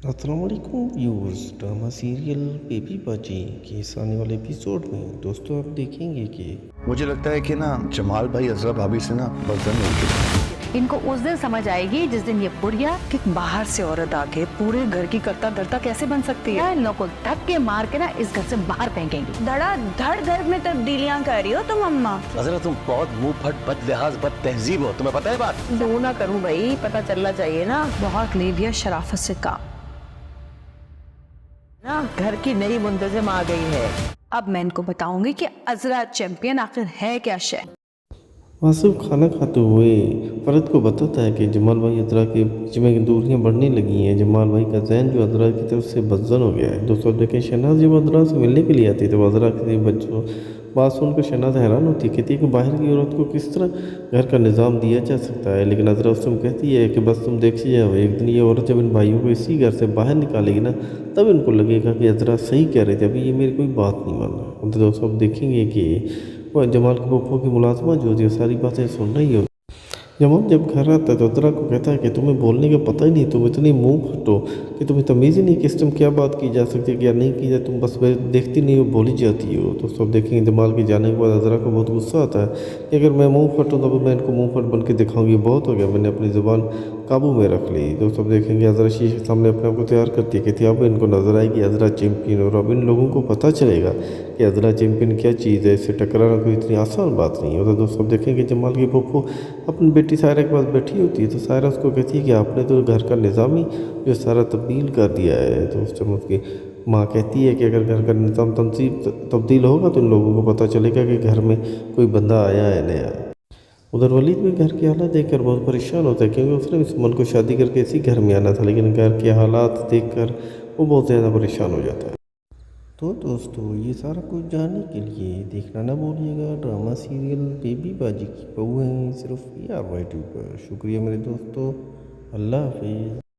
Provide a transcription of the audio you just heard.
अस्सलाम वालेकुम viewers. Drama serial baby बाजी के इस आने वाले एपिसोड में दोस्तों आप देखेंगे कि मुझे लगता है कि ना जमाल भाई अजरा भाभी से ना बर्तन हो गए। इनको उस दिन समझ आएगी जिस दिन ये बुढ़िया कि बाहर से औरत आके पूरे घर की करता धरता कैसे बन सकती है। इन लोगों को धक्के मार के ना इस घर से बाहर फेंकेंगी। धड़ा धड़ घर में तब्दीलियां कर रही हो तुम अम्मा। अजरा तुम बहुत मुंह फट बद लिहाज बद तहजीब हो, तुम्हें पता है बात? दो ना करूं भाई, पता चलना चाहिए ना। बहुत ले लिया शराफत से काम ना। घर की नई मुंतजिम आ गई है। अब मैं इनको बताऊंगी कि अजरा चैंपियन आखिर है क्या शय। वासिफ खाना खाते हुए फरद को बताता है कि जमाल भाई अदरा के बीच में दूरियां बढ़ने लगी हैं। जमाल भाई का जहन जो अदरा की तरफ से बदजन हो गया है। दोस्तों देखें, शहनाज जब अदरा से मिलने के लिए आती है तो अदरा के बच्चों बात सुनकर शहनाज हैरान होती है। कहती है कि बाहर की औरत को किस तरह घर का निज़ाम दिया जा सकता है, लेकिन अदरा उस समय कहती है कि बस तुम देखिए जाओ, एक दिन ये औरत जब इन भाइयों को इसी घर से बाहर निकालेगी ना तब इनको लगेगा कि अदरा सही कह रहे थे, अभी ये मेरी कोई बात नहीं मान रहा। तो दोस्तों अब देखेंगे कि वो जमाल के पप्पो की मुलाजमा जो होती है सारी बातें सुन रही हो। जमाल जब घर आता है तो अदरा को कहता है कि तुम्हें बोलने का पता ही नहीं, तुम इतनी मुंह फटो कि तुम्हें तमीज़ ही नहीं कि इस टाइम क्या बात की जा सकती है क्या नहीं की जाए, तुम बस देखती नहीं हो बोली जाती हो। तो सब देखेंगे जमाल के जाने के बाद अदरा को बहुत गुस्सा आता है कि अगर मैं मुंह फटूँ तो मैं इनको मुंह फट बन के दिखाऊंगी, बहुत हो गया, मैंने अपनी ज़ुबान काबू में रख ली। तो सब देखेंगे अदरा शीशे के सामने अपने आप को तैयार करती है कि अब इनको नजर आएगी अदरा चैंपियन, और अब इन लोगों को पता चलेगा कि अदरा चैंपियन क्या चीज़ है, इससे टकराना कोई इतनी आसान बात नहीं है। तो दोस्तों देखेंगे जमाल की पप्पो अपनी बेटी सायरा के पास बैठी होती है तो सायरा उसको कहती है कि आपने तो घर का निज़ाम ही जो सारा तब्दील कर दिया है। तो उस टाइम उसकी माँ कहती है कि अगर घर का निज़ाम तब्दील होगा तो इन लोगों को पता चलेगा कि घर में कोई बंदा आया है नया। उधर वलीद भी घर के हालात देखकर बहुत परेशान होता है क्योंकि उसने सुमन को शादी करके इसी घर में आना था, लेकिन घर के हालात देखकर वो बहुत ज़्यादा परेशान हो जाता है। तो दोस्तों ये सारा कुछ जानने के लिए देखना ना भूलिएगा ड्रामा सीरियल बेबी बाजी की बहुएं सिर्फ यार वाई टी पर। शुक्रिया मेरे दोस्तों, अल्लाह हाफिज़।